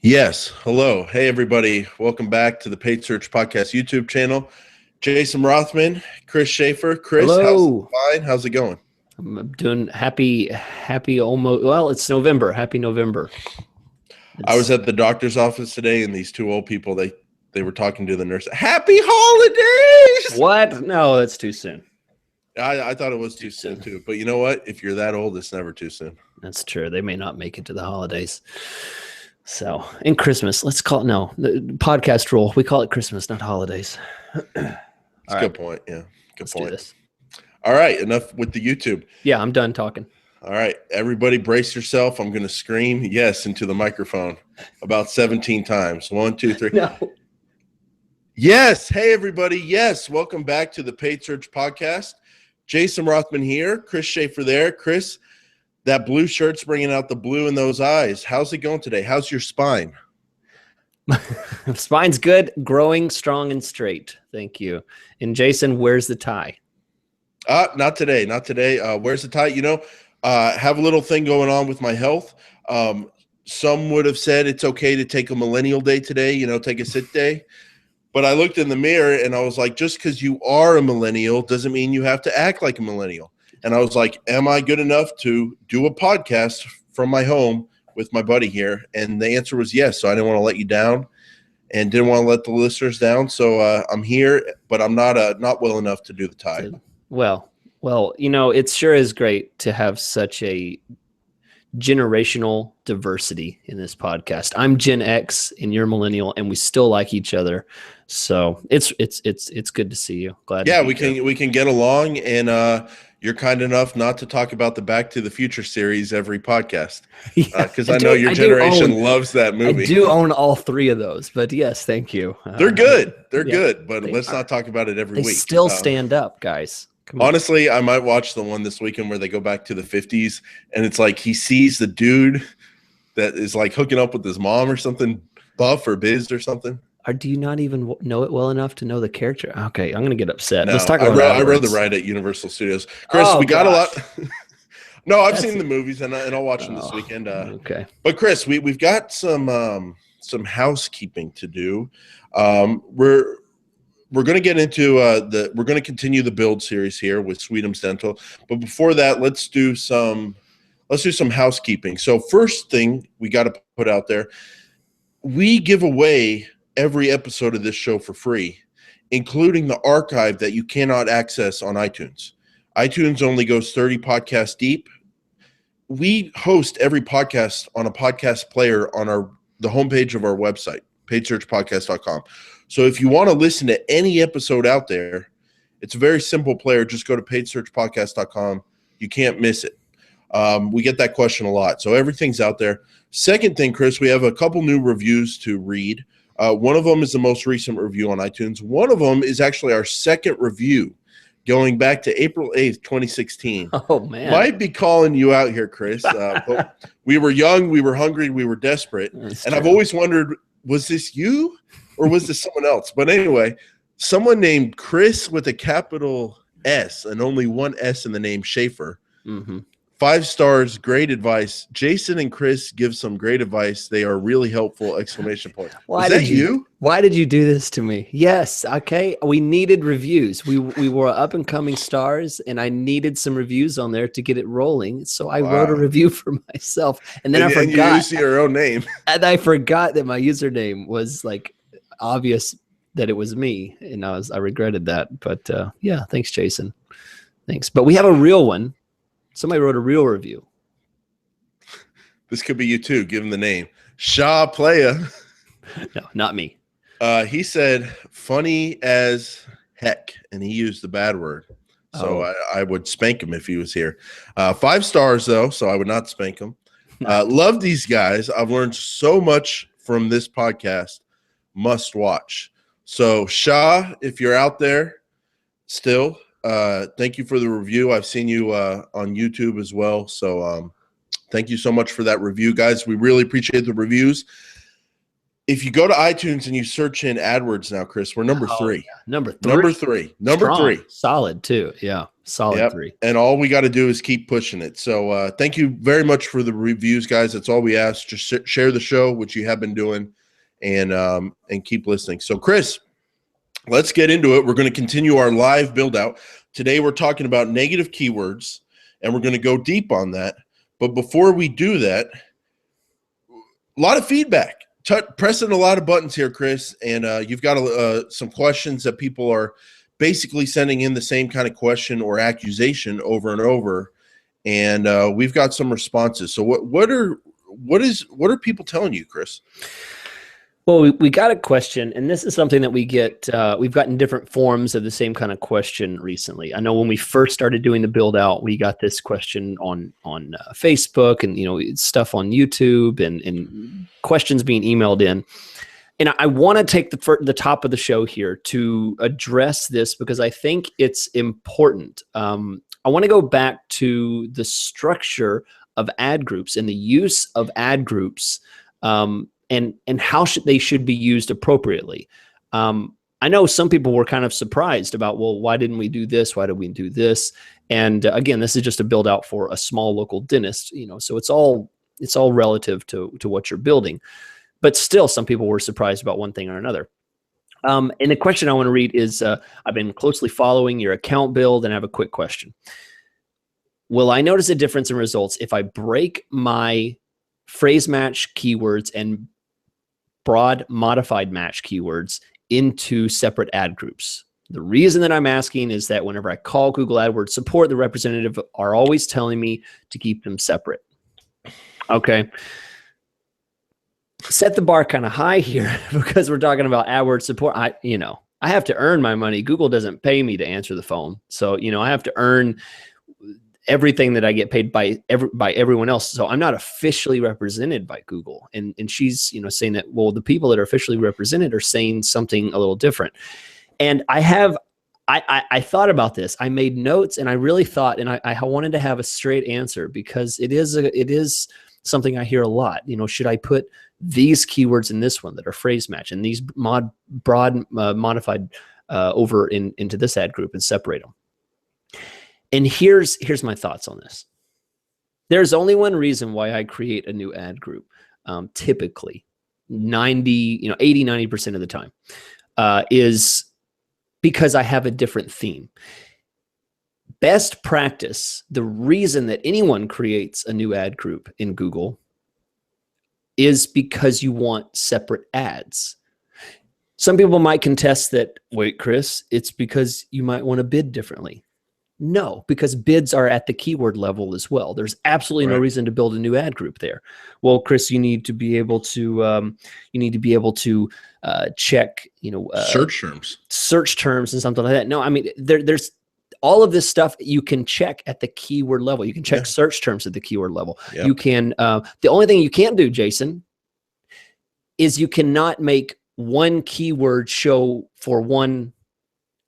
Yes. Hello. Hey, everybody. Welcome back to the Paid Search Podcast YouTube channel. Jason Rothman, Chris Schaefer. Chris, Hello. how's it going? I'm doing happy almost. Well, it's November. Happy November. I was at the doctor's office today, and these two old people, they were talking to the nurse. Happy holidays! What? No, that's too soon. I thought it was too soon, too. But you know what? If you're that old, it's never too soon. That's true. They may not make it to the holidays. So, in Christmas, let's call it, no, the podcast rule. We call it Christmas, not holidays. That's a good point. Yeah. Good point. Do this. All right. Enough with the YouTube. Yeah, I'm done talking. All right. Everybody brace yourself. I'm going to scream yes into the microphone about 17 times. 1, 2, 3. No. Yes. Hey, everybody. Yes. Welcome back to the Paid Search Podcast. Jason Rothman here. Chris Schaefer there. Chris, that blue shirt's bringing out the blue in those eyes. How's it going today? How's your spine? Spine's good, growing strong and straight. Thank you. And Jason, where's the tie? Not today. Not today. Where's the tie? You know, have a little thing going on with my health. Some would have said it's okay to take a millennial day today, you know, take a sit day. But I looked in the mirror and I was like, just because you are a millennial doesn't mean you have to act like a millennial. And I was like, am I good enough to do a podcast from my home with my buddy here? And the answer was yes. So I didn't want to let you down and didn't want to let the listeners down. So I'm here, but I'm not well enough to do the tie. Well, you know, it sure is great to have such a generational diversity in this podcast. I'm Gen X and you're millennial, and we still like each other. So it's good to see you. Glad. Yeah, we can get along, and you're kind enough not to talk about the Back to the Future series every podcast, because I know your generation loves that movie. I do own all three of those, but yes, thank you. They're good. They're good, but let's not talk about it every week. They still stand up, guys. Honestly, I might watch the one this weekend where they go back to the 50s, and it's like he sees the dude that is like hooking up with his mom or something, Buff or Biz or something. Or do you not even know it well enough to know the character? Okay, I'm going to get upset. No, let's talk about I read the ride at Universal Studios. Chris, we got a lot. No, I've seen the movies, and I'll watch them this weekend. Okay. But Chris, we've got some housekeeping to do. We're going to get into we're going to continue the build series here with Sweetums Dental. But before that, let's do some housekeeping. So first thing we got to put out there, we give away every episode of this show for free, including the archive that you cannot access on iTunes. iTunes only goes 30 podcasts deep. We host every podcast on a podcast player on the homepage of our website, paidsearchpodcast.com. So if you want to listen to any episode out there, it's a very simple player. Just go to paidsearchpodcast.com. You can't miss it. We get that question a lot. So everything's out there. Second thing, Chris, we have a couple new reviews to read. One of them is the most recent review on iTunes. One of them is actually our second review going back to April 8th, 2016. Oh, man. Might be calling you out here, Chris. But we were young, we were hungry, we were desperate. And I've always wondered, was this you? Or was this someone else? But anyway, someone named Chris with a capital S and only one S in the name, Schaefer. Mm-hmm. 5 stars, great advice. Jason and Chris give some great advice. They are really helpful! Exclamation point. Why Is that you? Why did you do this to me? Yes. Okay. We needed reviews. We were up and coming stars, and I needed some reviews on there to get it rolling. So I wrote a review for myself, and then I forgot. You used your own name, and I forgot that my username was like obvious that it was me, and I regretted that. But yeah, thanks, Jason. Thanks. But we have a real one. Somebody wrote a real review. This could be you too. Give him the name. Shaw Playa. No, not me. He said, funny as heck, and he used the bad word. So I would spank him if he was here. 5 stars, though, so I would not spank him. Love these guys. I've learned so much from this podcast. Must watch. So, Shaw, if you're out there still, thank you for the review. I've seen you on YouTube as well. So thank you so much for that review, guys. We really appreciate the reviews. if you go to iTunes and you search in AdWords now, Chris, we're number 3. Yeah. Number 3. Number 3. Solid too. Yeah. Solid 3. And all we got to do is keep pushing it. So thank you very much for the reviews, guys. That's all we ask. Just share the show, which you have been doing, and keep listening. So, Chris, let's get into it. We're going to continue our live build out. Today, we're talking about negative keywords, and we're going to go deep on that. But before we do that, a lot of feedback. Pressing a lot of buttons here, Chris, and you've got some questions that people are basically sending in the same kind of question or accusation over and over, and we've got some responses. So what are people telling you, Chris? Well, we got a question, and this is something that we get. We've gotten different forms of the same kind of question recently. I know when we first started doing the build out, we got this question on Facebook, and stuff on YouTube, and questions being emailed in. And I want to take the top of the show here to address this because I think it's important. I want to go back to the structure of ad groups and the use of ad groups. And how they should be used appropriately. I know some people were kind of surprised about, well, why didn't we do this? Why did we do this? And again, this is just a build out for a small local dentist, so it's all relative to what you're building. But still, some people were surprised about one thing or another. And the question I want to read is, I've been closely following your account build, and I have a quick question. Will I notice a difference in results if I break my phrase match keywords and broad modified match keywords into separate ad groups? The reason that I'm asking is that whenever I call Google AdWords support, the representative are always telling me to keep them separate. Okay. Set the bar kind of high here because we're talking about AdWords support. I have to earn my money. Google doesn't pay me to answer the phone. So, I have to earn everything that I get paid by everyone else. So I'm not officially represented by Google. And she's, saying that, well, the people that are officially represented are saying something a little different. And I thought about this. I made notes, and I really thought, and I wanted to have a straight answer because it is something I hear a lot. Should I put these keywords in this one that are phrase match and these broad modified over into this ad group and separate them? And here's my thoughts on this. There's only one reason why I create a new ad group. Typically 80-90% of the time is because I have a different theme. Best practice, the reason that anyone creates a new ad group in Google is because you want separate ads. Some people might contest that, wait, Chris, it's because you might want to bid differently. No, because bids are at the keyword level as well. There's absolutely no reason to build a new ad group there. Well, Chris, you need to be able to check, search terms and something like that. No, I mean, there's all of this stuff you can check at the keyword level. You can check search terms at the keyword level. Yep. You can. The only thing you can't do, Jason, is you cannot make one keyword show for one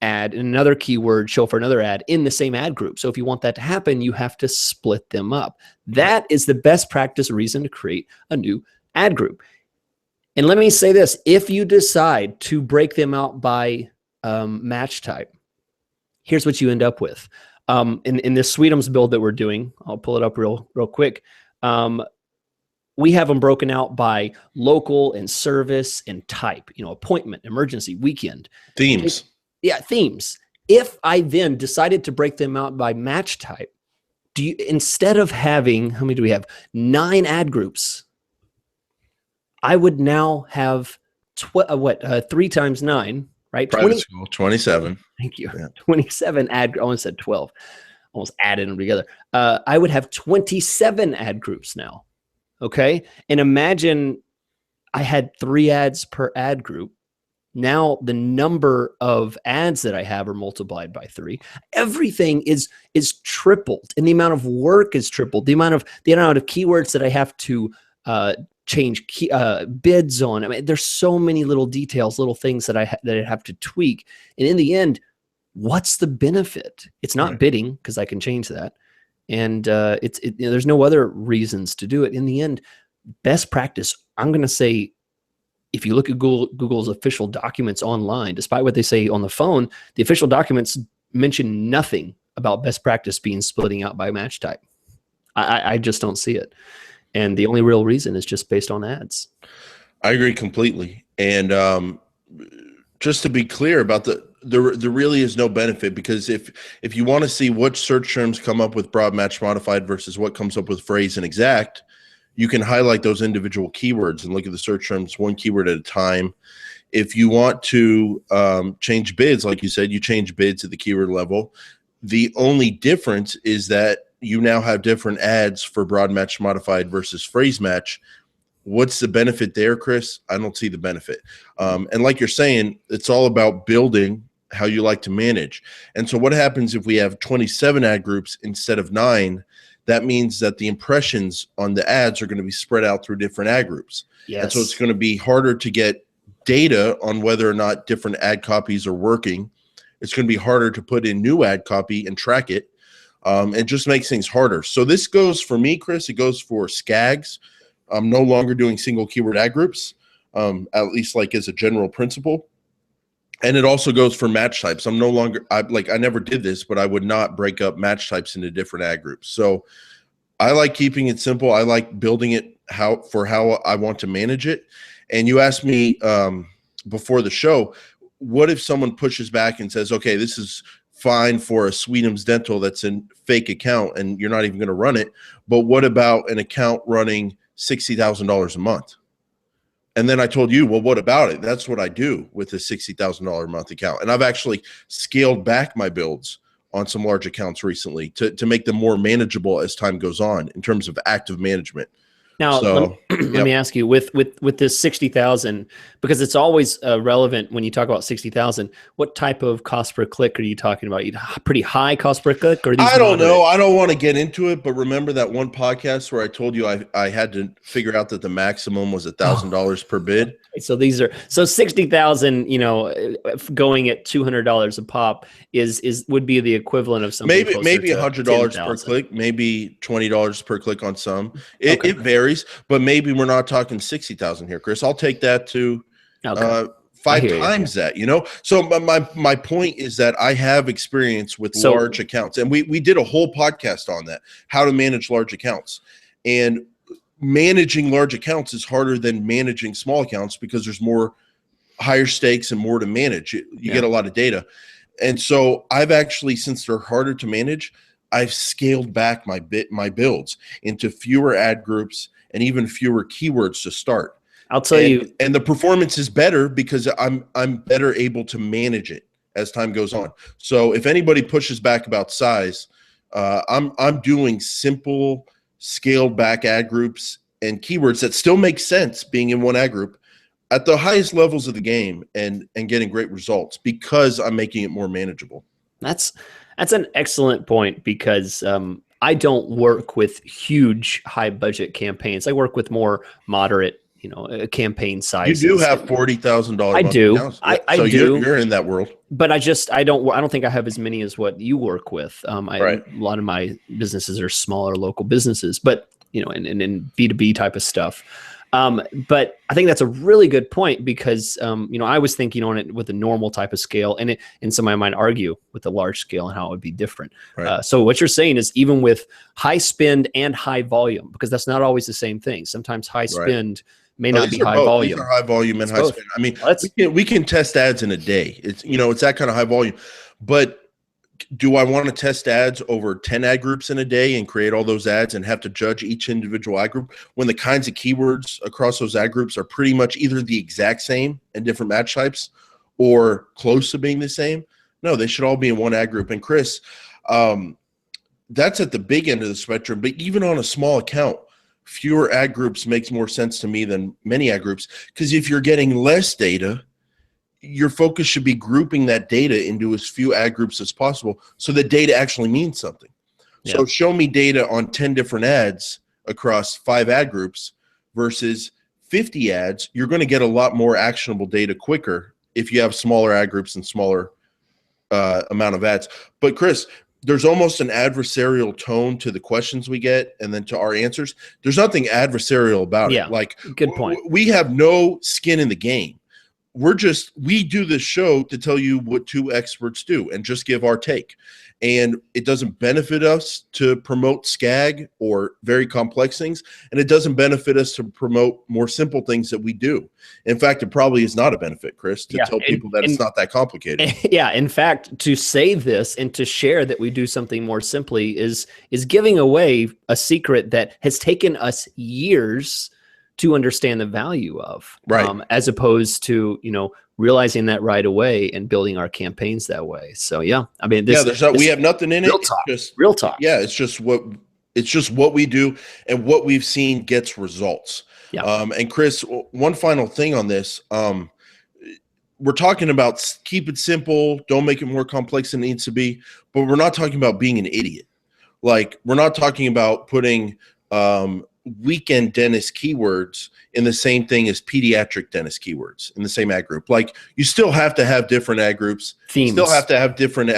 ad and another keyword show for another ad in the same ad group. So if you want that to happen, you have to split them up. That is the best practice reason to create a new ad group. And let me say this, if you decide to break them out by match type, here's what you end up with. In this Sweetums build that we're doing, I'll pull it up real quick. We have them broken out by local and service and type, appointment, emergency, weekend. Themes. Themes. If I then decided to break them out by match type, instead of having, how many do we have? 9 ad groups. I would now have 3 times 9, right? Private school, 27. Thank you. Yeah. 27 ad. I almost said 12. Almost added them together. I would have 27 ad groups now. Okay, and imagine I had 3 ads per ad group. Now the number of ads that I have are multiplied by 3. Everything is tripled, and the amount of work is tripled. The amount of keywords that I have to change bids on. I mean, there's so many little details, little things that I have to tweak. And in the end, what's the benefit? It's not bidding, because I can change that, and there's no other reasons to do it. In the end, best practice, I'm going to say, if you look at Google's official documents online, despite what they say on the phone, the official documents mention nothing about best practice being splitting out by match type. I just don't see it. And the only real reason is just based on ads. I agree completely. And just to be clear about there really is no benefit, because if you want to see what search terms come up with broad match modified versus what comes up with phrase and exact, you can highlight those individual keywords and look at the search terms one keyword at a time. If you want to change bids, like you said, you change bids at the keyword level. The only difference is that you now have different ads for broad match modified versus phrase match. What's the benefit there, Chris? I don't see the benefit. And like you're saying, it's all about building how you like to manage. And so what happens if we have 27 ad groups instead of 9? That means that the impressions on the ads are going to be spread out through different ad groups. Yes. And so it's going to be harder to get data on whether or not different ad copies are working. It's going to be harder to put in new ad copy and track it. It just makes things harder. So this goes for me, Chris, it goes for SCAGs. I'm no longer doing single keyword ad groups, at least like as a general principle. And it also goes for match types. I'm no longer, I never did this, but I would not break up match types into different ad groups. So I like keeping it simple. I like building it how I want to manage it. And you asked me before the show, what if someone pushes back and says, okay, this is fine for a Sweetums Dental that's a fake account and you're not even going to run it. But what about an account running $60,000 a month? And then I told you, well, what about it? That's what I do with a $60,000 a month account. And I've actually scaled back my builds on some large accounts recently to make them more manageable as time goes on in terms of active management. Now, So, let me ask you, with this 60,000, because it's always relevant when you talk about 60,000. What type of cost per click are you talking about? Pretty high cost per click, or I don't know. I don't want to get into it, but remember that one podcast where I told you I had to figure out that the maximum was $1,000 per bid. So these are 60,000. Going at $200 a pop would be the equivalent of something maybe $100 per click, maybe $20 per click on some. It varies, but maybe we're not talking 60,000 here, Chris. I'll take that to 5 times that. So my point is that I have experience with large accounts, and we did a whole podcast on that, how to manage large accounts. And managing large accounts is harder than managing small accounts because there's higher stakes and more to manage. You get a lot of data. And so I've actually, since they're harder to manage, I've scaled back my builds into fewer ad groups and even fewer keywords to start. I'll tell you, and the performance is better because I'm better able to manage it as time goes on. So if anybody pushes back about size, I'm doing simple, scaled back ad groups and keywords that still make sense being in one ad group at the highest levels of the game and getting great results because I'm making it more manageable. That's an excellent point, because I don't work with huge high budget campaigns. I work with more moderate, campaign sizes. You do have $40,000. I do. I so do. You're in that world. But I don't think I have as many as what you work with. Right. A lot of my businesses are smaller local businesses, but in B2B type of stuff. But I think that's a really good point because, I was thinking on it with a normal type of scale, and somebody might argue with the large scale and how it would be different. Right. So what you're saying is even with high spend and high volume, because that's not always the same thing. Sometimes high spend may not be high volume. These are high volume and high spend. I mean, we can test ads in a day. It's that kind of high volume. But do I want to test ads over 10 ad groups in a day and create all those ads and have to judge each individual ad group when the kinds of keywords across those ad groups are pretty much either the exact same in different match types or close to being the same? No, they should all be in one ad group. And Chris, that's at the big end of the spectrum. But even on a small account, fewer ad groups makes more sense to me than many ad groups, because if you're getting less data, your focus should be grouping that data into as few ad groups as possible so that data actually means something. Yeah. So show me data on 10 different ads across 5 ad groups versus 50 ads. You're going to get a lot more actionable data quicker if you have smaller ad groups and smaller amount of ads. But Chris, there's almost an adversarial tone to the questions we get and then to our answers. There's nothing adversarial about it. Like, good point. We have no skin in the game. We do this show to tell you what two experts do and just give our take. And it doesn't benefit us to promote SCAG or very complex things. And it doesn't benefit us to promote more simple things that we do. In fact, it probably is not a benefit, Chris, to tell people that it's not that complicated. Yeah. In fact, to say this and to share that we do something more simply is giving away a secret that has taken us years to understand the value of, right? As opposed to, realizing that right away and building our campaigns that way. So yeah, I mean, we have nothing in real it. Talk, it's just real talk. Yeah, it's just what we do and what we've seen gets results. Yeah. And Chris, one final thing on this. We're talking about keep it simple, don't make it more complex than it needs to be, but we're not talking about being an idiot. Like, we're not talking about putting weekend dentist keywords in the same thing as pediatric dentist keywords in the same ad group. Like, you still have to have different ad groups. Themes. Still have to have different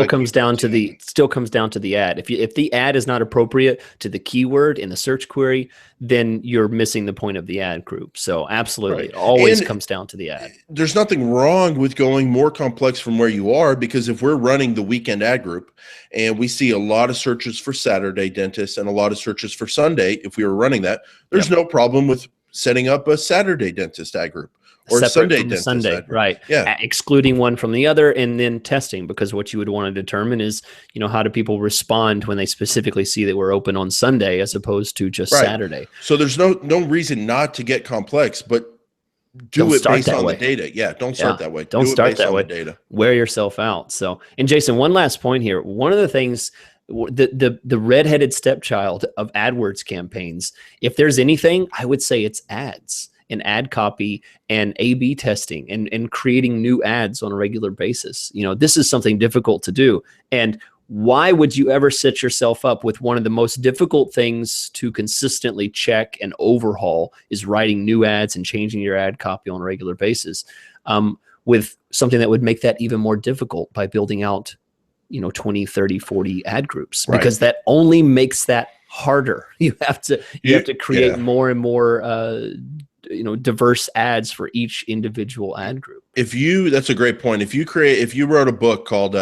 comes down to the ad. If the ad is not appropriate to the keyword in the search query, then you're missing the point of the ad group. So absolutely, It always comes down to the ad. There's nothing wrong with going more complex from where you are, because if we're running the weekend ad group and we see a lot of searches for Saturday dentists and a lot of searches for Sunday, if we were running that, there's no problem with setting up a Saturday dentist ad group or a Sunday dentist ad group. Right? Yeah, excluding one from the other, and then testing, because what you would want to determine is, how do people respond when they specifically see that we're open on Sunday as opposed to just Saturday. So there's no reason not to get complex, but do it based on the data. Yeah, don't start that way. Don't start that way. Data. Wear yourself out. So, and Jason, one last point here. One of the things, the redheaded stepchild of AdWords campaigns, if there's anything, I would say it's ads and ad copy and A/B testing and creating new ads on a regular basis. This is something difficult to do. And why would you ever set yourself up with one of the most difficult things to consistently check and overhaul is writing new ads and changing your ad copy on a regular basis, with something that would make that even more difficult by building out 20, 30, 40 ad groups, because that only makes that harder. You have to create more and more, diverse ads for each individual ad group. That's a great point. If you wrote a book called,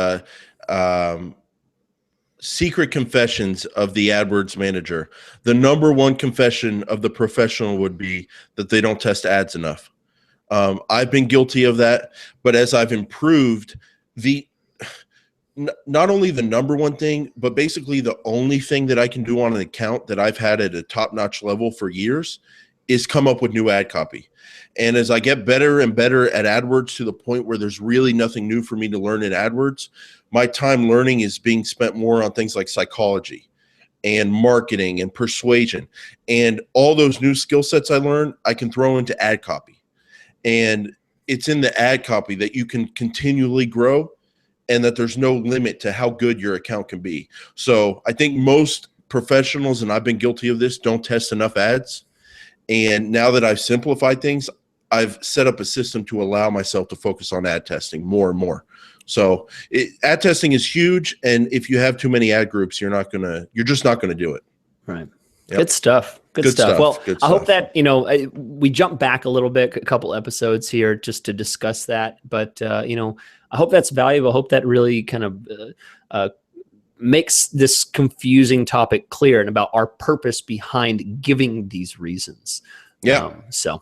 Secret Confessions of the AdWords Manager, the number one confession of the professional would be that they don't test ads enough. I've been guilty of that, but as I've improved, not only the number one thing, but basically the only thing that I can do on an account that I've had at a top-notch level for years is come up with new ad copy. And as I get better and better at AdWords to the point where there's really nothing new for me to learn in AdWords, my time learning is being spent more on things like psychology and marketing and persuasion. And all those new skill sets I learn, I can throw into ad copy. And it's in the ad copy that you can continually grow, and that there's no limit to how good your account can be. So I think most professionals, and I've been guilty of this, don't test enough ads. And now that I've simplified things, I've set up a system to allow myself to focus on ad testing more and more. So ad testing is huge. And if you have too many ad groups, you're just not going to do it. Right. Yep. Good stuff. Good stuff. Well, I hope that, we jump back a little bit, a couple episodes here just to discuss that. But, I hope that's valuable. I hope that really kind of makes this confusing topic clear and about our purpose behind giving these reasons. Yeah. So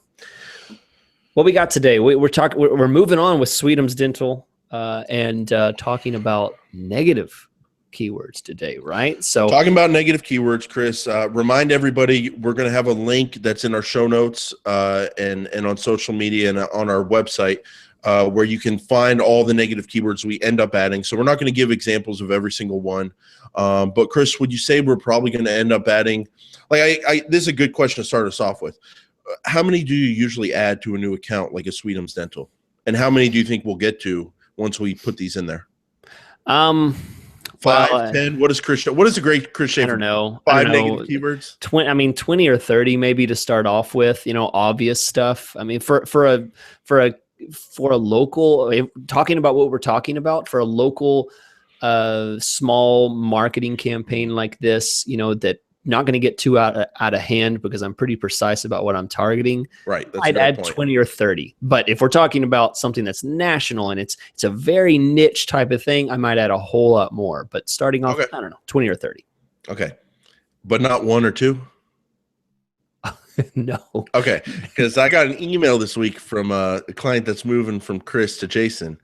what we got today, we're moving on with Sweetums Dental and talking about negative keywords today, right? So talking about negative keywords, Chris, remind everybody, we're going to have a link that's in our show notes and on social media and on our website where you can find all the negative keywords we end up adding. So we're not going to give examples of every single one. But Chris, would you say we're probably going to end up adding, this is a good question to start us off with. How many do you usually add to a new account like a Sweetums Dental? And how many do you think we'll get to once we put these in there? 5, 10. What is a great Chris Schaefer? I don't know. 5 negative keywords. 20 or 30 maybe to start off with. Obvious stuff. I mean, for a local, talking about what we're talking about, for a local small marketing campaign like this, that not going to get too out of hand because I'm pretty precise about what I'm targeting. Right. That's I'd add 20 or 30. But if we're talking about something that's national and it's a very niche type of thing, I might add a whole lot more. But starting off, I don't know, 20 or 30. Okay. But not 1 or 2? No. Okay. Because I got an email this week from a client that's moving from Chris to Jason.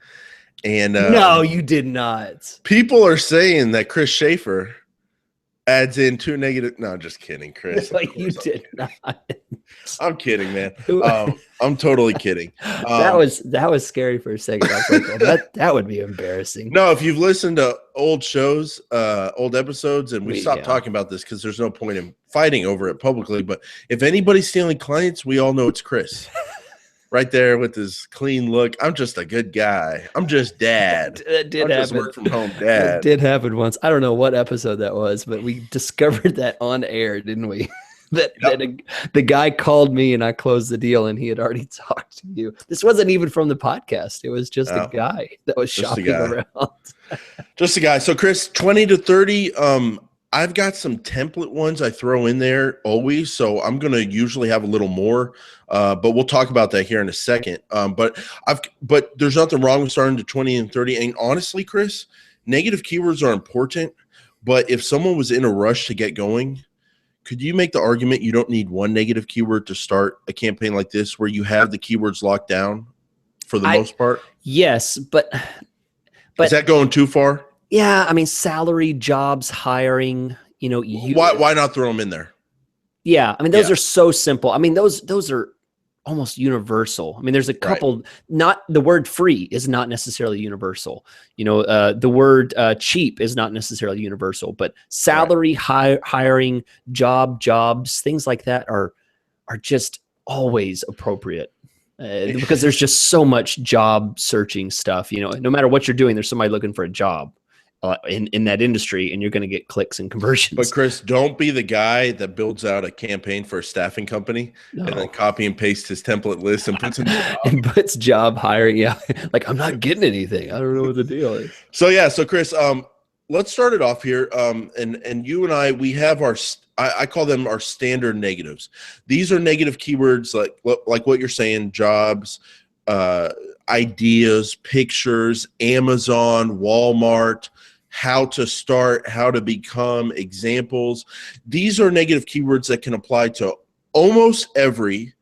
And no, you did not. People are saying that Chris Schaefer adds in 2 negative. No, just kidding, Chris. No, you did not. I'm kidding, man. I'm totally kidding. That was scary for a second. I was like, well, that would be embarrassing. No, if you've listened to old shows, old episodes, and we stopped talking about this because there's no point in fighting over it publicly. But if anybody's stealing clients, we all know it's Chris. Right there with his clean look. I'm just a good guy. I'm just dad. That did happen. Just work from home dad. It did happen once. I don't know what episode that was, but we discovered that on air, didn't we? The guy called me and I closed the deal and he had already talked to you. This wasn't even from the podcast. It was just a guy that was shopping around. Just a guy. So Chris, 20 to 30. I've got some template ones I throw in there always. So I'm going to usually have a little more, but we'll talk about that here in a second. But there's nothing wrong with starting to 20 and 30. And honestly, Chris, negative keywords are important, but if someone was in a rush to get going, could you make the argument you don't need one negative keyword to start a campaign like this where you have the keywords locked down for the most part? Yes, but is that going too far? Yeah, I mean, salary, jobs, hiring, why not throw them in there? Yeah, I mean, those are so simple. I mean, those are almost universal. I mean, there's a couple, not the word free is not necessarily universal. The word cheap is not necessarily universal, but salary, hiring, jobs, things like that are just always appropriate. Because there's just so much job searching stuff, no matter what you're doing, there's somebody looking for a job in that industry, and you're going to get clicks and conversions. But Chris, don't be the guy that builds out a campaign for a staffing company and then copy and paste his template list and puts in and puts job hiring. Yeah. Like, I'm not getting anything. I don't know what the deal is. So Chris, let's start it off here. And you and I, we have I call them our standard negatives. These are negative keywords like what you're saying, jobs, ideas, pictures, Amazon, Walmart, how to start, how to become, examples. These are negative keywords that can apply to almost every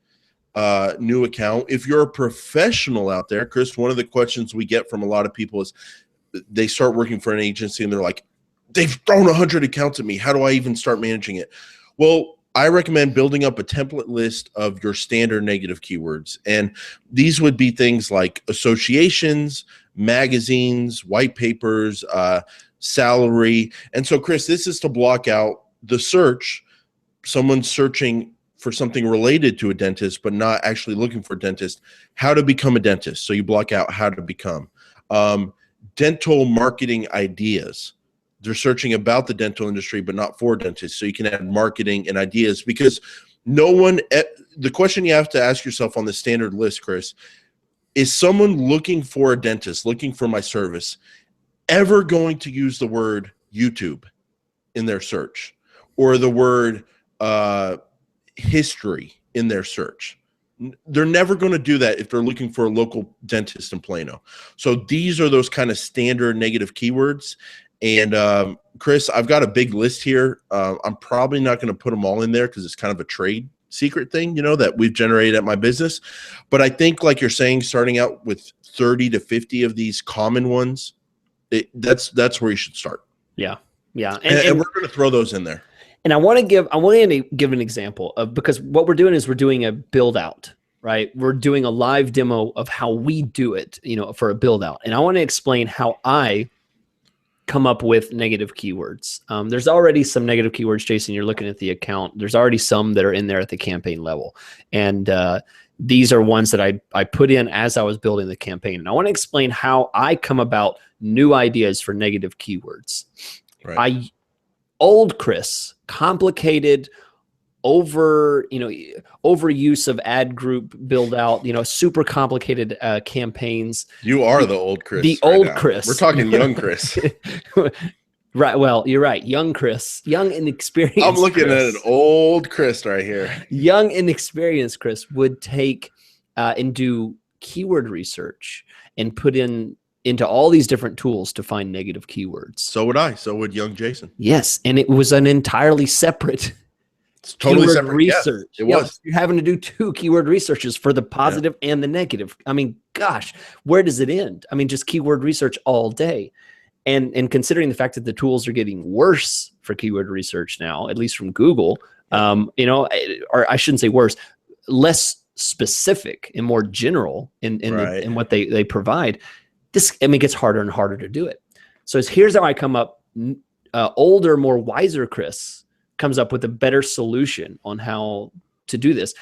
new account. If you're a professional out there, Chris, one of the questions we get from a lot of people is they start working for an agency and they're like, they've thrown 100 accounts at me. How do I even start managing it? Well, I recommend building up a template list of your standard negative keywords. And these would be things like associations, magazines, white papers, salary. And so, Chris, this is to block out the search. Someone's searching for something related to a dentist, but not actually looking for a dentist. How to become a dentist. So you block out how to become. Dental marketing ideas. They're searching about the dental industry, but not for dentists. So you can add marketing and ideas, because the question you have to ask yourself on the standard list, Chris, is someone looking for a dentist, looking for my service, ever going to use the word YouTube in their search or the word history in their search? They're never going to do that if they're looking for a local dentist in Plano. So these are those kind of standard negative keywords. And Chris, I've got a big list here. I'm probably not going to put them all in there because it's kind of a trade secret thing, that we've generated at my business. But I think, like you're saying, starting out with 30 to 50 of these common ones, that's where you should start. Yeah. Yeah. And we're going to throw those in there. And I want to give an example of, because what we're doing is we're doing a build out, right? We're doing a live demo of how we do it, for a build out. And I want to explain how I come up with negative keywords. There's already some negative keywords, Jason. You're looking at the account. There's already some that are in there at the campaign level. And these are ones that I put in as I was building the campaign. And I want to explain how I come about new ideas for negative keywords. Right. Old Chris, complicated, overuse of ad group build out, super complicated campaigns. You are the old Chris. The old Chris. We're talking young Chris. Right. Well, you're right. Young Chris, young and experienced. I'm looking Chris. at an old Chris right here. Young and experienced Chris would take and do keyword research and put into all these different tools to find negative keywords. So would I. So would young Jason. Yes. And it was an entirely separate It's totally keyword separate research. Yes, it was. You're having to do 2 keyword researches for the positive and the negative. I mean, gosh, where does it end? I mean, just keyword research all day. And considering the fact that the tools are getting worse for keyword research now, at least from Google, or I shouldn't say worse, less specific and more general in what they provide. It gets harder and harder to do it. So here's how I come up. Older, more wiser Chris comes up with a better solution on how to do this.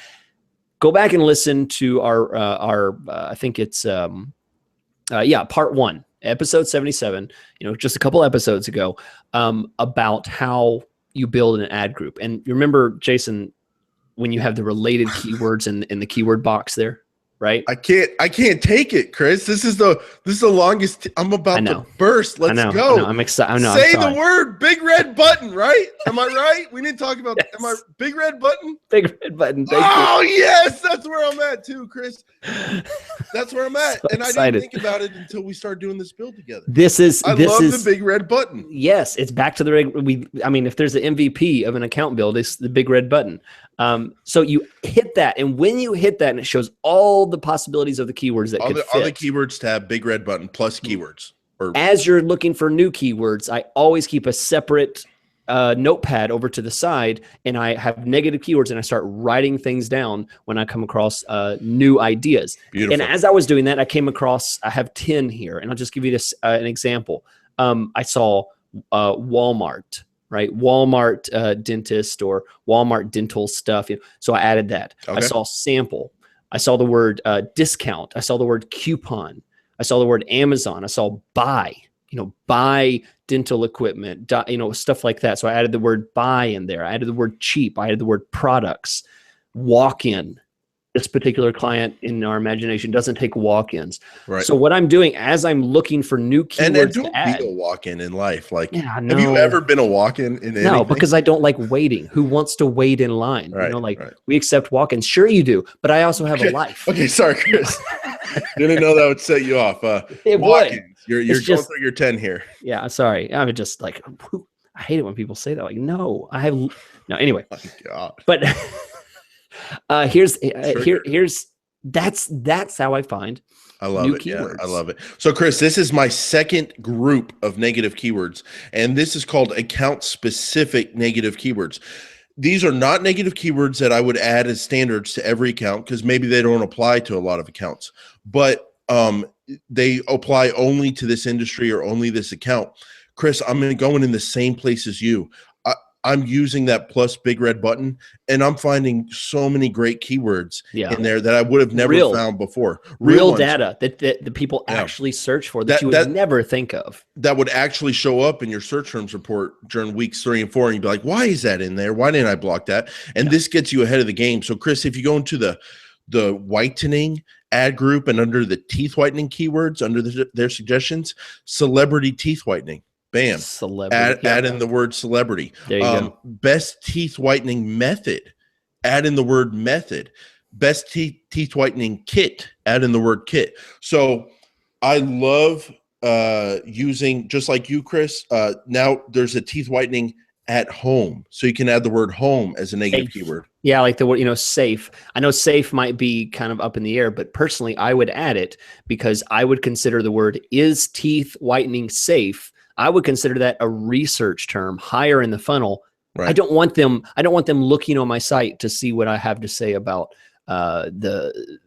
Go back and listen to our I think it's part 1, episode 77. Just a couple episodes ago, about how you build an ad group. And you remember, Jason, when you have the related keywords in the keyword box there, right? I can't take it, Chris. This is the longest. I'm about to burst. Let's go. I know. I'm excited. Say the word big red button, right? Am I right? We didn't talk about big red button? Big red button. Thank you. Yes, that's where I'm at too, Chris. That's where I'm at. And I didn't think about it until we started doing this build together. I love the big red button. Yes, it's back to the if there's an MVP of an account build, it's the big red button. So you hit that, and when you hit that, and it shows all the possibilities of the keywords that could fit. All the keywords tab, big red button plus keywords. As you're looking for new keywords, I always keep a separate notepad over to the side, and I have negative keywords, and I start writing things down when I come across new ideas. Beautiful. And as I was doing that, I have 10 here, and I'll just give you an example. I saw Walmart. Right, Walmart dentist or Walmart dental stuff. So I added that. Okay. I saw sample. I saw the word discount. I saw the word coupon. I saw the word Amazon. I saw buy. Buy dental equipment. Stuff like that. So I added the word buy in there. I added the word cheap. I added the word products. Walk-in. This particular client in our imagination doesn't take walk-ins. Right. So what I'm doing as I'm looking for new keywords and don't to add, be a walk-in in life. Have you ever been a walk-in in anything? No, because I don't like waiting. Who wants to wait in line? Right, we accept walk-ins. Sure you do, but I also have a life. Okay, sorry, Chris. Didn't know that would set you off. It would. You're going through your 10 here. Yeah, sorry. I'm just I hate it when people say that. No, I have no. Anyway, oh my God. But. That's how I find new keywords. Yeah, I love it. So Chris, this is my second group of negative keywords, and this is called account specific negative keywords. These are not negative keywords that I would add as standards to every account because maybe they don't apply to a lot of accounts, but they apply only to this industry or only this account. Chris, I'm going in the same place as you. I'm using that plus big red button, and I'm finding so many great keywords in there that I would have never found before. Real data that the people actually search for that you would never think of. That would actually show up in your search terms report during weeks 3 and 4, and you'd be like, why is that in there? Why didn't I block that? And this gets you ahead of the game. So Chris, if you go into the whitening ad group and under the teeth whitening keywords, under their suggestions, celebrity teeth whitening. Bam. Celebrity. Add in the word celebrity. There you go. Best teeth whitening method. Add in the word method. Best teeth whitening kit. Add in the word kit. So I love using, just like you, Chris, now there's a teeth whitening at home. So you can add the word home as a negative keyword. Yeah, like the word, safe. I know safe might be kind of up in the air, but personally I would add it because I would consider the word is teeth whitening safe. I would consider that a research term higher in the funnel. Right. I don't want them looking on my site to see what I have to say about the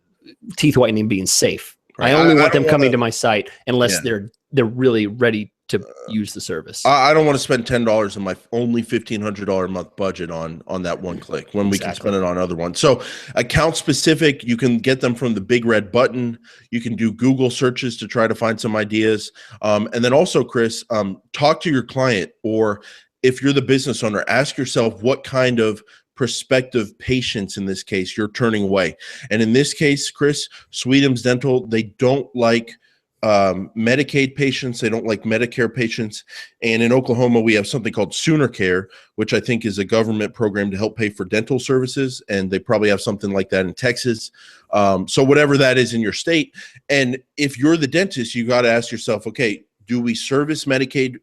teeth whitening being safe. Right. I only want them coming to my site unless they're really ready to use the service. I don't want to spend $10 in my only $1,500 a month budget on that one click when we can spend it on other ones. So account specific, you can get them from the big red button. You can do Google searches to try to find some ideas. And then also, Chris, talk to your client, or if you're the business owner, ask yourself what kind of prospective patients in this case you're turning away. And in this case, Chris, Sweetums Dental, they don't like Medicaid patients. They don't like Medicare patients. And in Oklahoma, we have something called Sooner Care, which I think is a government program to help pay for dental services. And they probably have something like that in Texas. So whatever that is in your state. And if you're the dentist, you got to ask yourself, okay, do we service Medicaid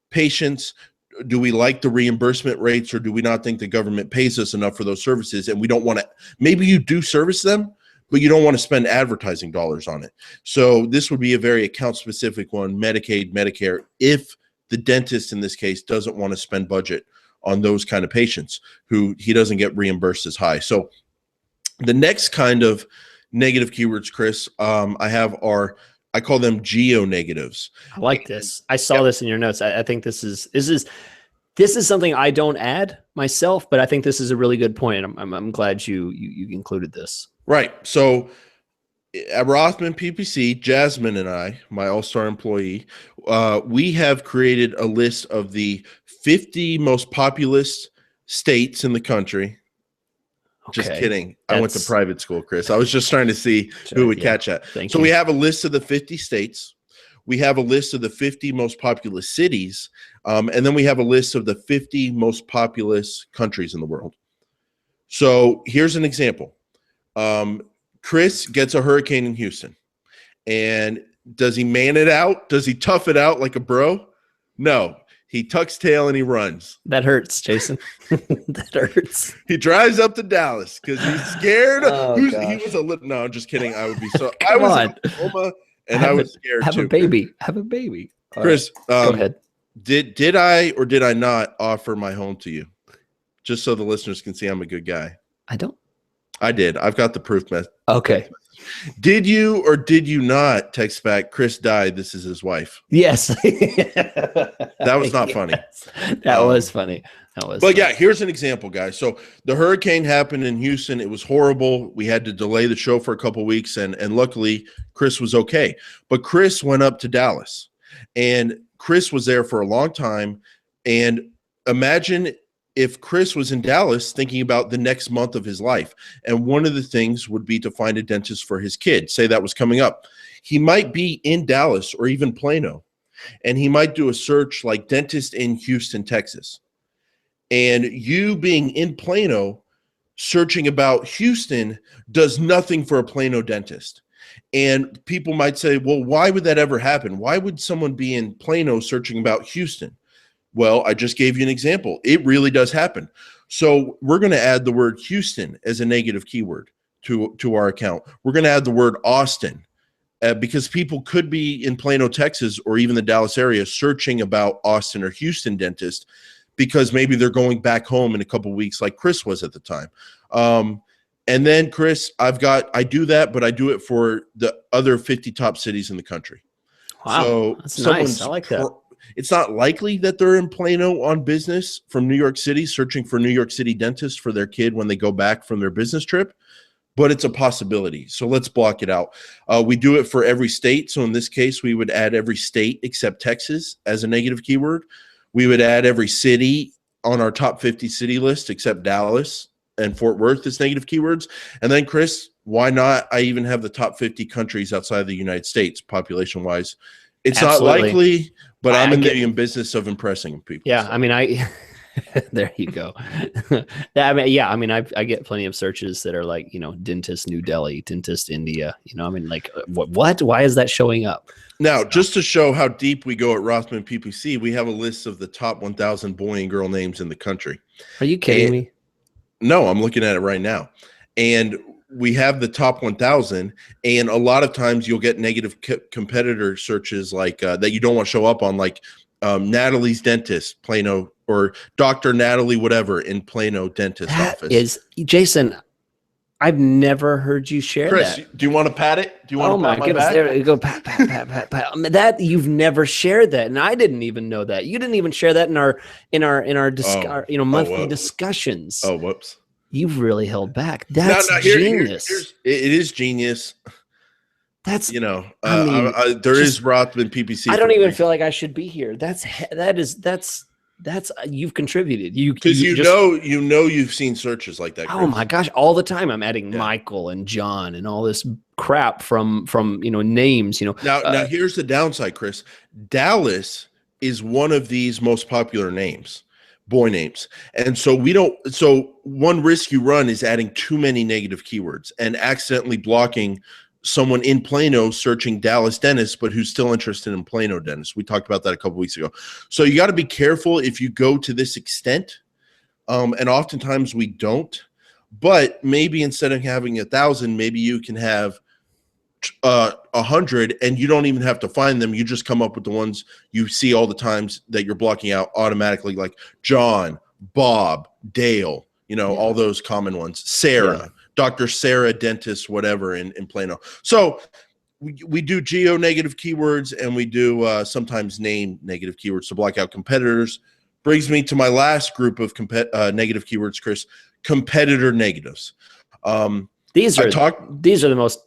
patients? Do we like the reimbursement rates, or do we not think the government pays us enough for those services? And we don't want to, maybe you do service them, but you don't want to spend advertising dollars on it. So this would be a very account specific one, Medicaid, Medicare, if the dentist in this case doesn't want to spend budget on those kind of patients who he doesn't get reimbursed as high. So the next kind of negative keywords, Chris, I call them geo-negatives. I like this. I saw this in your notes. I think this is something I don't add myself, but I think this is a really good point. I'm glad you included this. Right. So at Rothman PPC, Jasmine and I, my all-star employee, we have created a list of the 50 most populous states in the country. Okay. Just kidding. I went to private school, Chris. I was just trying to see who would catch that. So we have a list of the 50 states. We have a list of the 50 most populous cities. And then we have a list of the 50 most populous countries in the world. So here's an example. Chris gets a hurricane in Houston. And does he man it out? Does he tough it out like a bro? No. He tucks tail and he runs. That hurts, Jason. That hurts. He drives up to Dallas because he's scared. No, I'm just kidding. I would be so. I was in Oklahoma and I was scared too. Have a baby. Chris, go ahead. Did I or did I not offer my home to you? Just so the listeners can see I'm a good guy. I don't. I did. I've got the proof. Okay. Did you or did you not text back, Chris died, this is his wife? Yes. That was not funny. That was funny. But yeah, here's an example, guys. So the hurricane happened in Houston. It was horrible. We had to delay the show for a couple of weeks, and luckily Chris was okay. But Chris went up to Dallas, and Chris was there for a long time. And imagine if Chris was in Dallas thinking about the next month of his life, and one of the things would be to find a dentist for his kid, say that was coming up. He might be in Dallas or even Plano, and he might do a search like dentist in Houston, Texas. And you being in Plano, searching about Houston does nothing for a Plano dentist. And people might say, well, why would that ever happen? Why would someone be in Plano searching about Houston? Well, I just gave you an example. It really does happen. So we're going to add the word Houston as a negative keyword to our account. We're going to add the word Austin because people could be in Plano, Texas, or even the Dallas area searching about Austin or Houston dentist because maybe they're going back home in a couple of weeks like Chris was at the time. And then, Chris, I do that, but I do it for the other 50 top cities in the country. Wow, so that's nice. I like that. It's not likely that they're in Plano on business from New York City, searching for New York City dentists for their kid when they go back from their business trip, but it's a possibility. So let's block it out. We do it for every state. So in this case, we would add every state except Texas as a negative keyword. We would add every city on our top 50 city list except Dallas and Fort Worth as negative keywords. And then, Chris, why not? I even have the top 50 countries outside the United States population-wise. It's Absolutely. Not likely, but I'm in the business of impressing people. Yeah, so. I mean, there you go. I get plenty of searches that are like, dentist New Delhi, dentist India. What? Why is that showing up? Now, just to show how deep we go at Rothman PPC, we have a list of the top 1,000 boy and girl names in the country. Are you kidding me? No, I'm looking at it right now, and we have the top 1,000, and a lot of times you'll get negative competitor searches like that you don't want to show up on, like Natalie's dentist, Plano, or Dr. Natalie whatever in Plano dentist office. Jason, I've never heard you share Chris, that. Do you want to pat it? Do you want to pat my goodness, back? There you go, pat. That you've never shared that, and I didn't even know that. You didn't even share that in our monthly discussions. Oh, whoops. You've really held back. That's genius. It is genius. That's there is Rothman PPC. I don't even feel like I should be here. That's That's you've contributed. Because you've seen searches like that, Chris. Oh my gosh, all the time I'm adding Michael and John and all this crap from names. Now here's the downside, Chris. Dallas is one of these most popular names, boy names, and so one risk you run is adding too many negative keywords and accidentally blocking someone in Plano searching Dallas dentist, but who's still interested in Plano dentist. We talked about that a couple weeks ago. So you got to be careful if you go to this extent. And oftentimes we don't, but maybe instead of having 1,000, maybe you can have 100 and you don't even have to find them. You just come up with the ones you see all the times that you're blocking out automatically, like John, Bob, Dale, all those common ones, Sarah, Dr. Sarah, dentist, whatever in Plano. So we do geo negative keywords and we do sometimes name negative keywords to block out competitors. Brings me to my last group of negative keywords, Chris, competitor negatives. These are the most,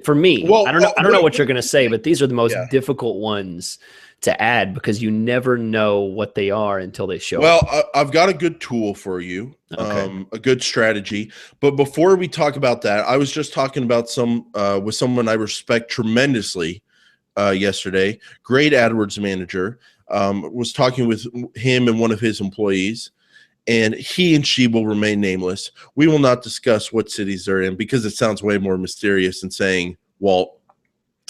for me, well, I don't know what you're going to say, but these are the most difficult ones to add because you never know what they are until they show up. Well, I've got a good tool for you, a good strategy. But before we talk about that, I was just talking about with someone I respect tremendously yesterday, great AdWords manager, was talking with him and one of his employees, and he and she will remain nameless. We will not discuss what cities they're in because it sounds way more mysterious than saying Walt.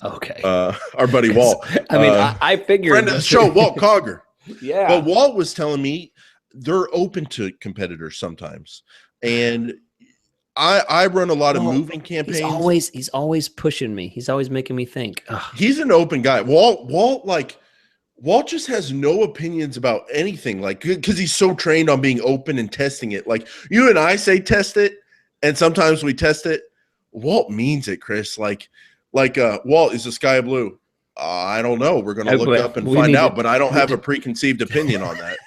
Okay. Our buddy Walt. I mean, I figured. Friend of the show, Walt Cogger. Yeah. But Walt was telling me they're open to competitors sometimes. And I run a lot of moving campaigns. He's always pushing me. He's always making me think. Ugh. He's an open guy. Walt just has no opinions about anything, because he's so trained on being open and testing it. Like you and I say test it, and sometimes we test it. Walt means it, Chris. Walt, is the sky blue? I don't know. We're going to look up and find out, but I don't have a preconceived opinion on that.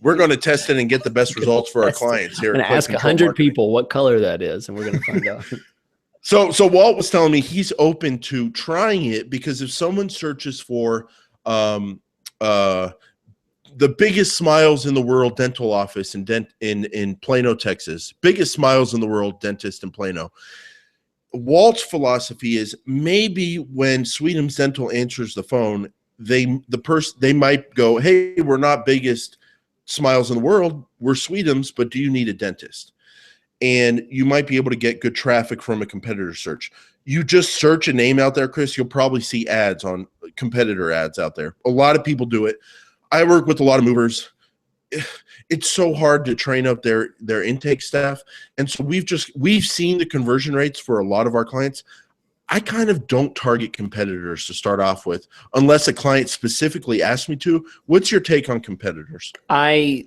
We're going to test it and get the best results for our clients here. I'm going to ask 100 people what color that is, and we're going to find out. So Walt was telling me he's open to trying it because if someone searches for the biggest smiles in the world dental office in Plano, Texas, biggest smiles in the world dentist in Plano, Walt's philosophy is maybe when Sweetums Dental answers the phone, they might go, hey, we're not biggest smiles in the world, we're Sweetums, but do you need a dentist? And you might be able to get good traffic from a competitor search. You just search a name out there, Chris, you'll probably see ads on competitor ads out there. A lot of people do it. I work with a lot of movers. It's so hard to train up their intake staff. And so we've seen the conversion rates for a lot of our clients. I kind of don't target competitors to start off with unless a client specifically asks me to. What's your take on competitors? I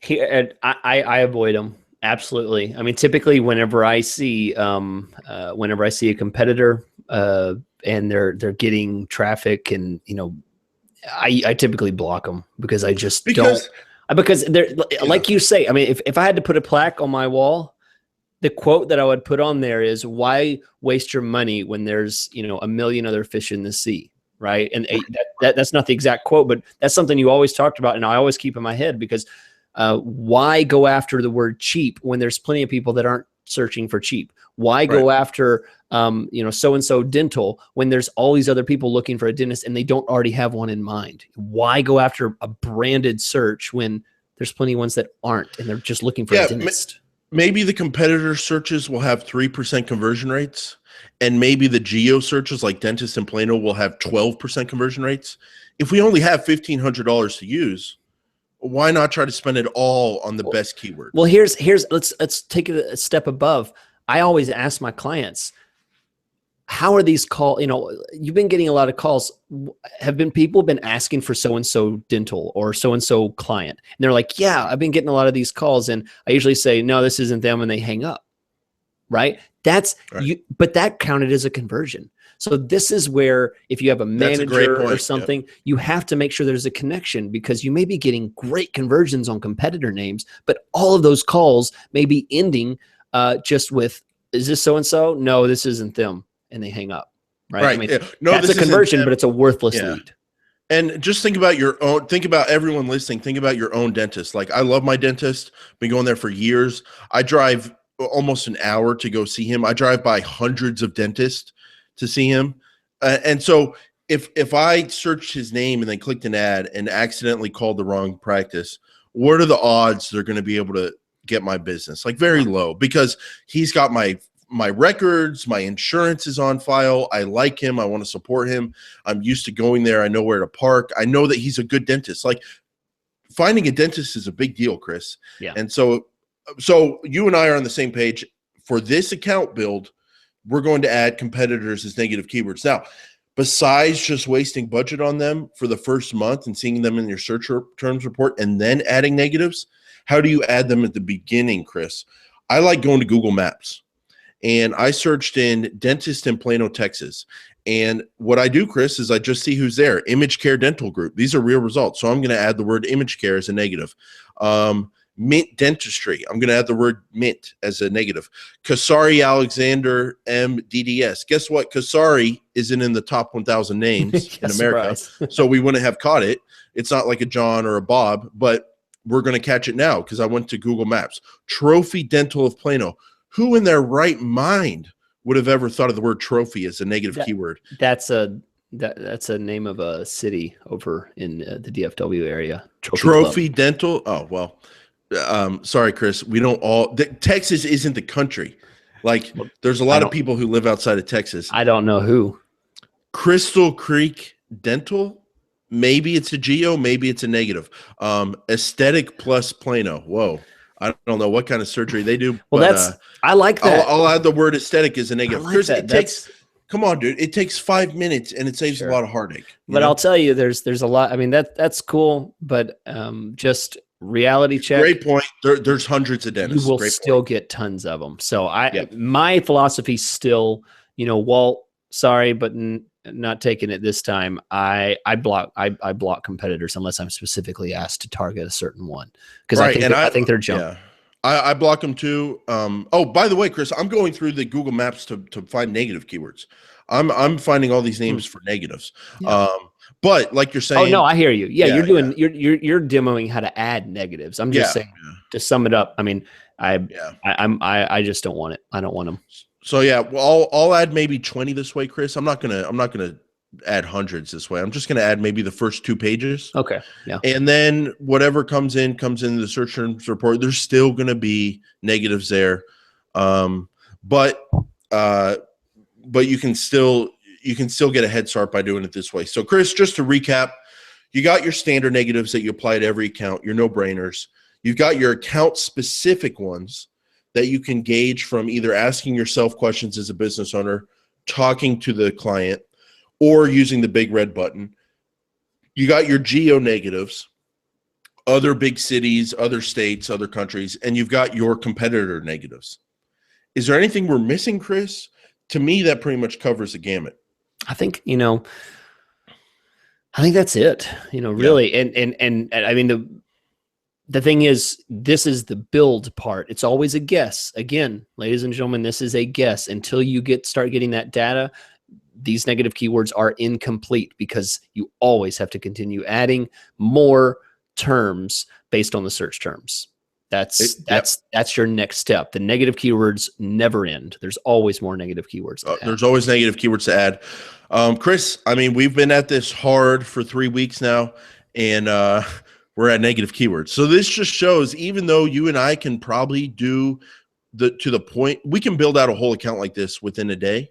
avoid them. Absolutely. I mean, typically whenever I see a competitor and they're getting traffic and, I typically block them because I just don't. Because they're like you say, I mean, if I had to put a plaque on my wall, the quote that I would put on there is, why waste your money when there's, a million other fish in the sea, right? And that's not the exact quote, but that's something you always talked about and I always keep in my head because why go after the word cheap when there's plenty of people that aren't searching for cheap? Why go after, so-and-so dental when there's all these other people looking for a dentist and they don't already have one in mind? Why go after a branded search when there's plenty of ones that aren't and they're just looking for a dentist? Maybe the competitor searches will have 3% conversion rates and maybe the geo searches like dentist in Plano will have 12% conversion rates. If we only have $1,500 to use, why not try to spend it all on the best keyword? Well, let's take it a step above. I always ask my clients, how are these calls? You've been getting a lot of calls. Have people been asking for so-and-so dental or so-and-so client? And they're like, yeah, I've been getting a lot of these calls. And I usually say, no, this isn't them. And they hang up. Right. But that counted as a conversion. So this is where if you have a manager or something, you have to make sure there's a connection because you may be getting great conversions on competitor names, but all of those calls may be ending just with, is this so-and-so? No, this isn't them. And they hang up. Right. I mean, No, that's a conversion, but it's a worthless lead. And just think about your own, think about everyone listening, think about your own dentist. Like, I love my dentist, been going there for years. I drive almost an hour to go see him. I drive by hundreds of dentists to see him. And so if I searched his name and then clicked an ad and accidentally called the wrong practice, what are the odds they're going to be able to get my business? Like, very low, because he's got my records, my insurance is on file. I like him. I want to support him. I'm used to going there. I know where to park. I know that he's a good dentist. Like, finding a dentist is a big deal, Chris. Yeah. And so you and I are on the same page. For this account build, we're going to add competitors as negative keywords. Now, besides just wasting budget on them for the first month and seeing them in your search terms report and then adding negatives, how do you add them at the beginning, Chris? I like going to Google Maps. And I searched in dentist in Plano, Texas. And what I do, Chris, is I just see who's there. Image Care Dental Group. These are real results. So I'm going to add the word image care as a negative. Mint Dentistry. I'm going to add the word mint as a negative. Kasari Alexander MDDS. Guess what? Kasari isn't in the top 1,000 names in America. So we wouldn't have caught it. It's not like a John or a Bob, but we're going to catch it now because I went to Google Maps. Trophy Dental of Plano. Who in their right mind would have ever thought of the word trophy as a negative keyword? That's a name of a city over in the DFW area. Trophy Dental. Oh, well, sorry, Chris. We don't all. Texas isn't the country. Like, there's a lot of people who live outside of Texas. I don't know who. Crystal Creek Dental. Maybe it's a geo. Maybe it's a negative. Aesthetic plus Plano. Whoa. I don't know what kind of surgery they do. Well, but, I like that. I'll add the word aesthetic as a negative. Like Chris, that. Come on, dude. It takes 5 minutes and it saves a lot of heartache. But I'll tell you, there's a lot. I mean, that's cool, but just reality check. Great point. There's hundreds of dentists. You will still get tons of them. So my philosophy still, Walt, sorry, but not taking it this time. I block competitors unless I'm specifically asked to target a certain one, because I think they're junk. Yeah. I block them too. Oh, by the way, Chris, I'm going through the Google Maps to find negative keywords. I'm finding all these names for negatives. Yeah. But like you're saying, oh no, I hear you. Yeah, you're doing you're demoing how to add negatives. I'm just saying to sum it up. I mean, I just don't want it. I don't want them. So yeah, well, I'll add maybe 20 this way, Chris. I'm not gonna add hundreds this way. I'm just gonna add maybe the first 2 pages. Okay. Yeah. And then whatever comes in the search terms report. There's still gonna be negatives there, but you can still get a head start by doing it this way. So Chris, just to recap, you got your standard negatives that you apply to every account, your no-brainers. You've got your account specific ones that you can gauge from either asking yourself questions as a business owner, talking to the client, or using the big red button. You got your geo negatives, other big cities, other states, other countries, and you've got your competitor negatives. Is there anything we're missing, Chris? To me, that pretty much covers the gamut. I think, that's it, really. Yeah. And I mean, the thing is, this is the build part. It's always a guess. Again, ladies and gentlemen, this is a guess. Until you start getting that data, these negative keywords are incomplete, because you always have to continue adding more terms based on the search terms. That's your next step. The negative keywords never end. There's always more negative keywords to add. There's always negative keywords to add. Chris, I mean, we've been at this hard for 3 weeks now, and we're at negative keywords. So this just shows, even though you and I can probably do to the point, we can build out a whole account like this within a day.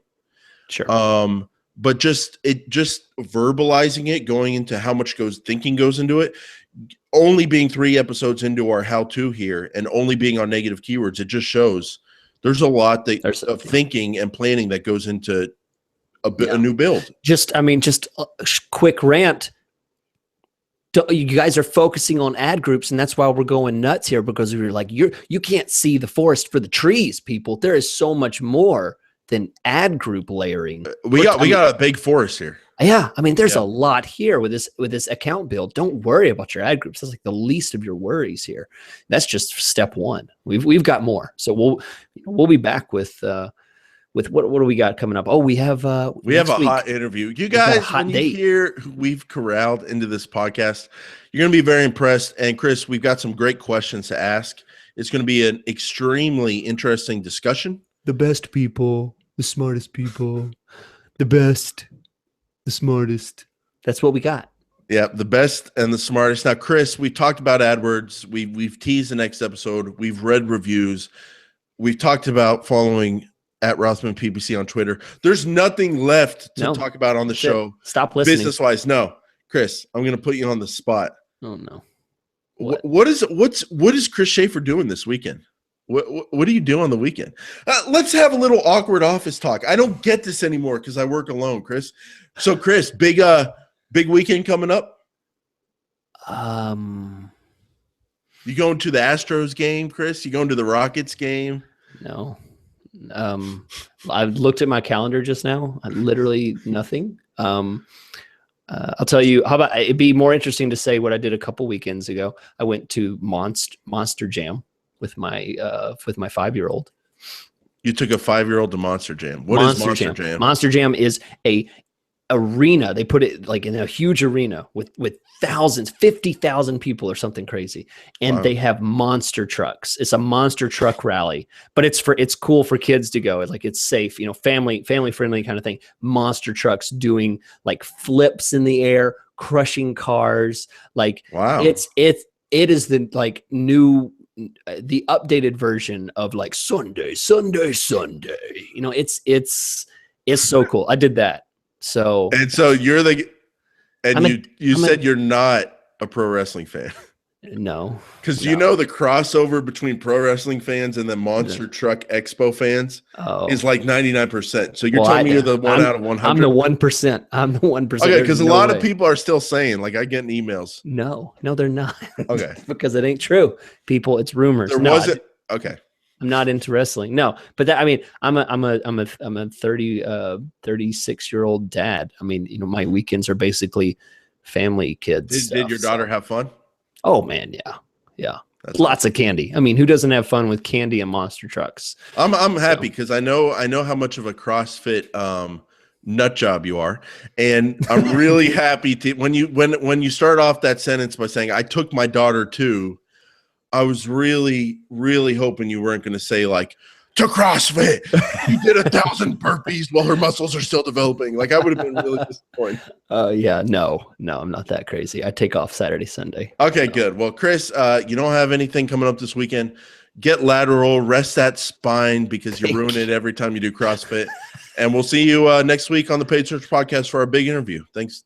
Sure. But just verbalizing it, going into how much thinking goes into it, only being 3 episodes into our how-to here and only being on negative keywords, it just shows there's a lot of thinking and planning that goes into a new build. Just a quick rant. You guys are focusing on ad groups, and that's why we're going nuts here, because we're like, you can't see the forest for the trees, people. There is so much more than ad group layering. We got a big forest here. Yeah, I mean, there's a lot here with this account build. Don't worry about your ad groups. That's like the least of your worries here. That's just step 1. We've got more. So we'll be back with with what do we got coming up? Oh, we have a hot interview. You guys, when you hear who we've corralled into this podcast, you're going to be very impressed. And Chris, we've got some great questions to ask. It's going to be an extremely interesting discussion. The best people, the smartest people, the best, the smartest. That's what we got. Yeah, the best and the smartest. Now, Chris, we talked about AdWords. We've teased the next episode. We've read reviews. We've talked about following at Rothman PPC on Twitter. There's nothing left to talk about on the show. Stop listening. Business-wise, no. Chris, I'm going to put you on the spot. Oh no. What is Chris Schaefer doing this weekend? What do you do on the weekend? Let's have a little awkward office talk. I don't get this anymore because I work alone, Chris. So, Chris, big weekend coming up. You going to the Astros game, Chris? You going to the Rockets game? No. I looked at my calendar just now. Literally nothing. I'll tell you. How about it'd be more interesting to say what I did a couple weekends ago. I went to Monster Jam with my 5-year-old. You took a 5-year-old to Monster Jam. What is Monster Jam? Monster Jam is a arena. They put it like in a huge arena with thousands, 50,000 people or something crazy. And they have monster trucks. It's a monster truck rally, but it's cool for kids to go. It's like, it's safe, family friendly kind of thing. Monster trucks doing like flips in the air, crushing cars. Like, wow. It is the like new, the updated version of like Sunday. It's so cool. I did that. So you're you said you're not a pro wrestling fan. No, because you know the crossover between pro wrestling fans and the Monster Truck Expo fans is like 99%. So you're telling me you're the one out of 100. I'm the 1%. I'm the 1%. Okay, because a lot of people are still saying, like, I get emails. No, they're not. Okay, because it ain't true. People, it's rumors. There wasn't. Okay. I'm not into wrestling. No, but I'm a 36-year-old dad. I mean, my weekends are basically family kids. Did your daughter have fun? Oh man, yeah. That's lots of candy. I mean, who doesn't have fun with candy and monster trucks? I'm happy because I know how much of a CrossFit nut job you are, and I'm really happy to when you start off that sentence by saying I took my daughter to. I was really, really hoping you weren't going to say like to CrossFit. You did 1,000 burpees while her muscles are still developing. Like I would have been really disappointed. Yeah, no, I'm not that crazy. I take off Saturday, Sunday. Okay, good. Well, Chris, you don't have anything coming up this weekend. Get lateral, rest that spine because you ruin it every time you do CrossFit. And we'll see you next week on the Paid Search Podcast for our big interview. Thanks.